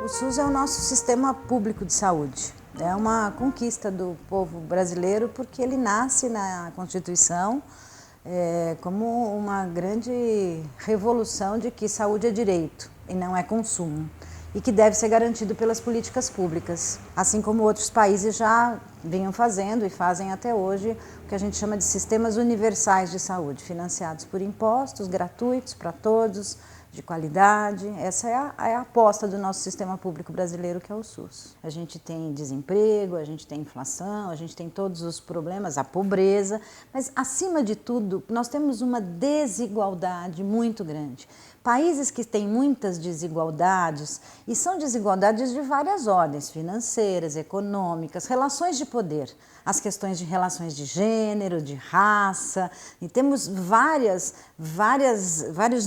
SUS é o nosso sistema público de saúde. É uma conquista do povo brasileiro porque ele nasce na Constituição como uma grande revolução de que saúde é direito e não é consumo, e que deve ser garantido pelas políticas públicas, assim como outros países já vinham fazendo e fazem até hoje, o que a gente chama de sistemas universais de saúde, financiados por impostos, gratuitos para todos, de qualidade. Essa é a aposta do nosso sistema público brasileiro, que é o SUS. A gente tem desemprego, a gente tem inflação, a gente tem todos os problemas, a pobreza, mas acima de tudo, nós temos uma desigualdade muito grande. Países que têm muitas desigualdades, e são desigualdades de várias ordens, financeiras, econômicas, relações de poder, as questões de relações de gênero, de raça, e temos vários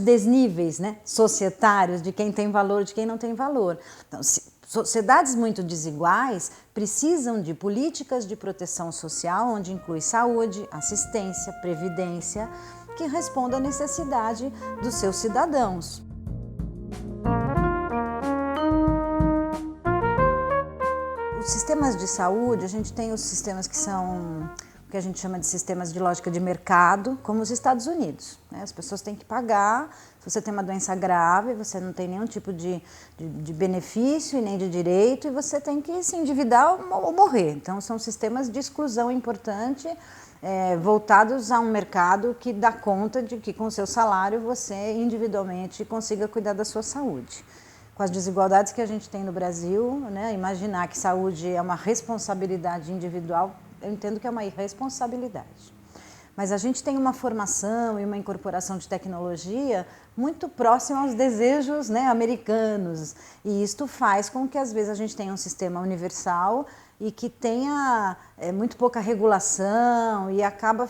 desníveis, né, societários, de quem tem valor e de quem não tem valor. Então, sociedades muito desiguais precisam de políticas de proteção social, onde inclui saúde, assistência, previdência, que responda à necessidade dos seus cidadãos. Os sistemas de saúde, a gente tem os sistemas que são o que a gente chama de sistemas de lógica de mercado, como os Estados Unidos, né? As pessoas têm que pagar, se você tem uma doença grave, você não tem nenhum tipo de benefício e nem de direito, e você tem que se endividar ou morrer. Então, são sistemas de exclusão importante, voltados a um mercado que dá conta de que com o seu salário você individualmente consiga cuidar da sua saúde. Com as desigualdades que a gente tem no Brasil, né, imaginar que saúde é uma responsabilidade individual, eu entendo que é uma irresponsabilidade. Mas a gente tem uma formação e uma incorporação de tecnologia muito próxima aos desejos, né, americanos. E isto faz com que, às vezes, a gente tenha um sistema universal e que tenha muito pouca regulação e acaba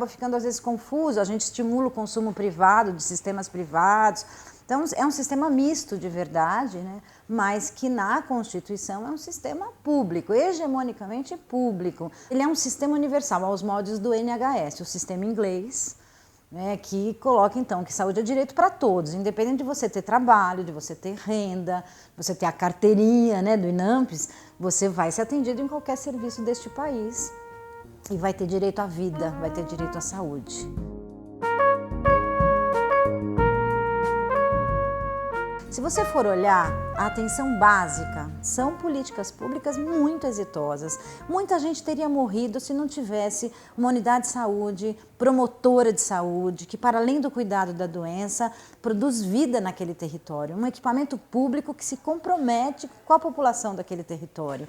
ficando, às vezes, confuso. A gente estimula o consumo privado, de sistemas privados. Então, é um sistema misto de verdade, né? Mas que na Constituição é um sistema público, hegemonicamente público. Ele é um sistema universal, aos moldes do NHS, o sistema inglês, né, que coloca, então, que saúde é direito para todos, independente de você ter trabalho, de você ter renda, você ter a carteirinha, né, do INAMPS, você vai ser atendido em qualquer serviço deste país e vai ter direito à vida, vai ter direito à saúde. Se você for olhar, a atenção básica são políticas públicas muito exitosas. Muita gente teria morrido se não tivesse uma unidade de saúde, promotora de saúde, que para além do cuidado da doença, produz vida naquele território. Um equipamento público que se compromete com a população daquele território.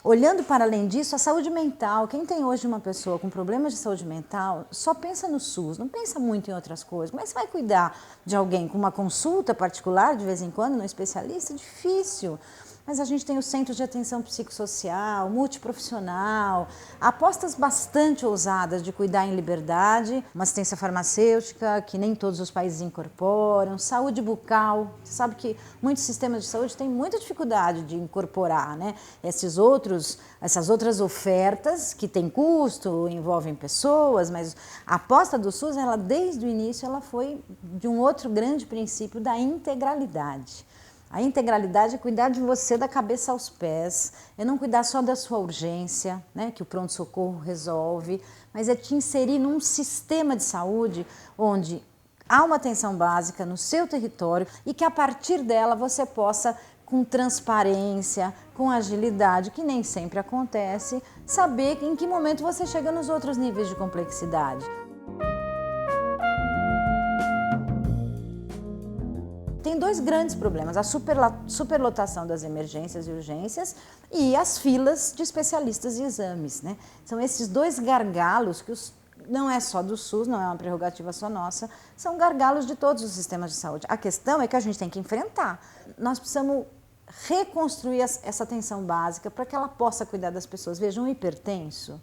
Olhando para além disso, a saúde mental, quem tem hoje uma pessoa com problemas de saúde mental, só pensa no SUS, não pensa muito em outras coisas. Como é que você vai cuidar de alguém com uma consulta particular, de vez em quando, no especialista? Difícil. Mas a gente tem os centros de atenção psicossocial, multiprofissional, apostas bastante ousadas de cuidar em liberdade, uma assistência farmacêutica que nem todos os países incorporam, saúde bucal. Você sabe que muitos sistemas de saúde têm muita dificuldade de incorporar, né, essas outras ofertas que têm custo, envolvem pessoas, mas a aposta do SUS, ela, desde o início, ela foi de um outro grande princípio da integralidade. A integralidade é cuidar de você da cabeça aos pés, é não cuidar só da sua urgência, né, que o pronto-socorro resolve, mas é te inserir num sistema de saúde onde há uma atenção básica no seu território e que a partir dela você possa, com transparência, com agilidade, que nem sempre acontece, saber em que momento você chega nos outros níveis de complexidade. Tem dois grandes problemas, a superlotação das emergências e urgências e as filas de especialistas e exames, né? São esses dois gargalos que não é só do SUS, não é uma prerrogativa só nossa, são gargalos de todos os sistemas de saúde. A questão é que a gente tem que enfrentar. Nós precisamos reconstruir essa atenção básica para que ela possa cuidar das pessoas. Veja, um hipertenso,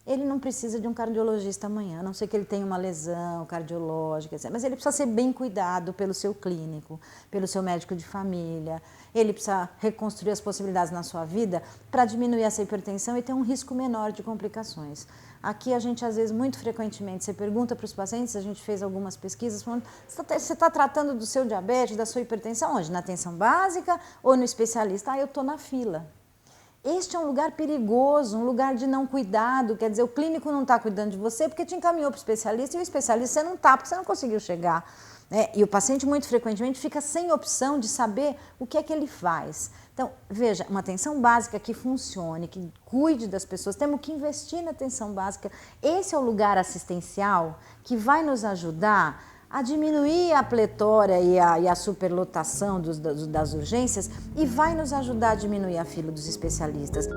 ele não precisa de um cardiologista amanhã, a não ser que ele tenha uma lesão cardiológica, etc. Mas ele precisa ser bem cuidado pelo seu clínico, pelo seu médico de família. Ele precisa reconstruir as possibilidades na sua vida para diminuir essa hipertensão e ter um risco menor de complicações. Aqui a gente, às vezes, muito frequentemente, você pergunta para os pacientes, a gente fez algumas pesquisas, falando, você está tratando do seu diabetes, da sua hipertensão onde? Na atenção básica ou no especialista? Eu estou na fila. Este é um lugar perigoso, um lugar de não cuidado, quer dizer, o clínico não está cuidando de você porque te encaminhou para o especialista e o especialista você não está, porque você não conseguiu chegar. E o paciente muito frequentemente fica sem opção de saber o que é que ele faz. Então, veja, uma atenção básica que funcione, que cuide das pessoas, temos que investir na atenção básica. Esse é o lugar assistencial que vai nos ajudar a diminuir a pletora e a superlotação das urgências e vai nos ajudar a diminuir a fila dos especialistas.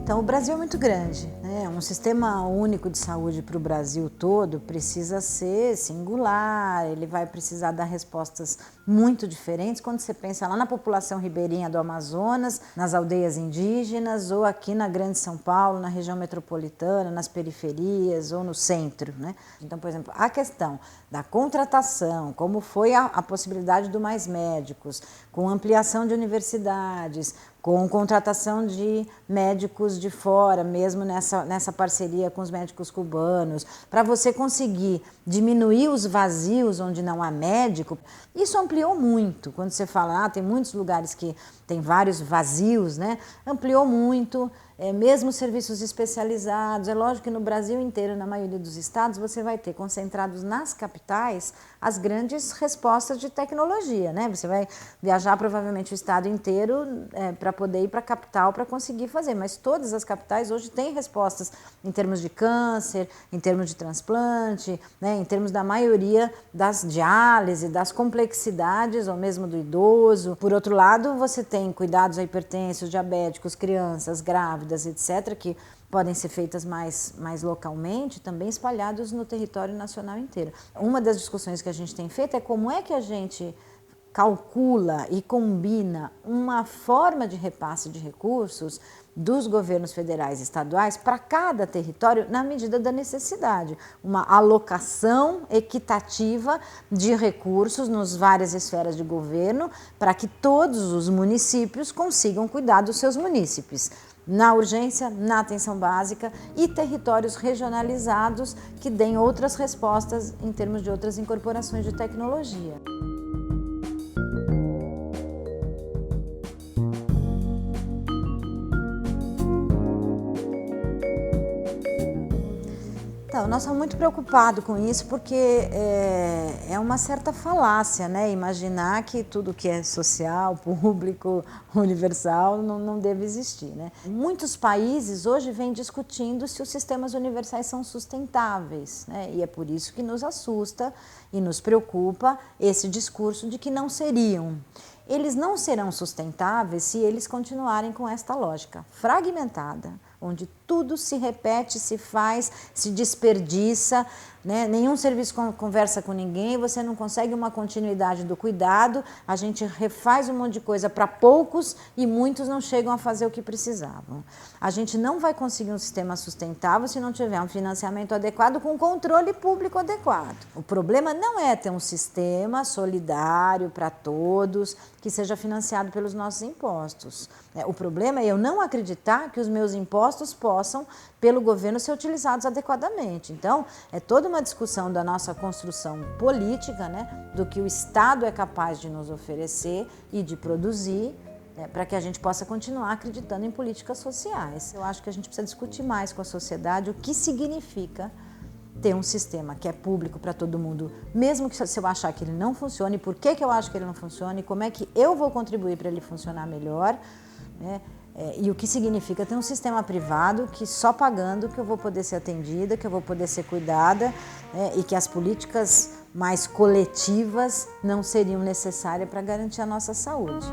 Então, o Brasil é muito grande, né? Um sistema único de saúde para o Brasil todo precisa ser singular, ele vai precisar dar respostas muito diferentes quando você pensa lá na população ribeirinha do Amazonas, nas aldeias indígenas ou aqui na Grande São Paulo, na região metropolitana, nas periferias ou no centro, né? Então, por exemplo, a questão da contratação, como foi a possibilidade do Mais Médicos, com ampliação de universidades, com contratação de médicos de fora, mesmo nessa parceria com os médicos cubanos, para você conseguir diminuir os vazios onde não há médico, isso ampliou muito. Quando você fala, tem muitos lugares que tem vários vazios, né? Ampliou muito, mesmo serviços especializados. É lógico que no Brasil inteiro, na maioria dos estados, você vai ter concentrados nas capitais as grandes respostas de tecnologia, né? Você vai viajar provavelmente o estado inteiro para poder ir para a capital para conseguir fazer, mas todas as capitais hoje têm respostas em termos de câncer, em termos de transplante, né? Em termos da maioria das diálise, das complexidades, ou mesmo do idoso. Por outro lado, você tem cuidados a hipertensos, diabéticos, crianças, grávidas, etc., que podem ser feitas mais localmente, também espalhados no território nacional inteiro. Uma das discussões que a gente tem feito é como é que a gente calcula e combina uma forma de repasse de recursos dos governos federais e estaduais para cada território na medida da necessidade. Uma alocação equitativa de recursos nas várias esferas de governo para que todos os municípios consigam cuidar dos seus munícipes. Na urgência, na atenção básica e territórios regionalizados que deem outras respostas em termos de outras incorporações de tecnologia. Então, nós estamos muito preocupados com isso porque é uma certa falácia, né? Imaginar que tudo que é social, público, universal não deve existir, né? Muitos países hoje vêm discutindo se os sistemas universais são sustentáveis, né? E é por isso que nos assusta e nos preocupa esse discurso de que não seriam. Eles não serão sustentáveis se eles continuarem com esta lógica fragmentada, onde tudo se repete, se faz, se desperdiça, né? Nenhum serviço conversa com ninguém, você não consegue uma continuidade do cuidado, a gente refaz um monte de coisa para poucos e muitos não chegam a fazer o que precisavam. A gente não vai conseguir um sistema sustentável se não tiver um financiamento adequado com controle público adequado. O problema não é ter um sistema solidário para todos, que seja financiado pelos nossos impostos. O problema é eu não acreditar que os meus impostos possam, pelo governo, ser utilizados adequadamente. Então, é toda uma discussão da nossa construção política, né, do que o Estado é capaz de nos oferecer e de produzir, para que a gente possa continuar acreditando em políticas sociais. Eu acho que a gente precisa discutir mais com a sociedade o que significa ter um sistema que é público para todo mundo, mesmo que se eu achar que ele não funcione, por que eu acho que ele não funciona e como é que eu vou contribuir para ele funcionar melhor, né? E o que significa ter um sistema privado que só pagando que eu vou poder ser atendida, que eu vou poder ser cuidada, né? E que as políticas mais coletivas não seriam necessárias para garantir a nossa saúde.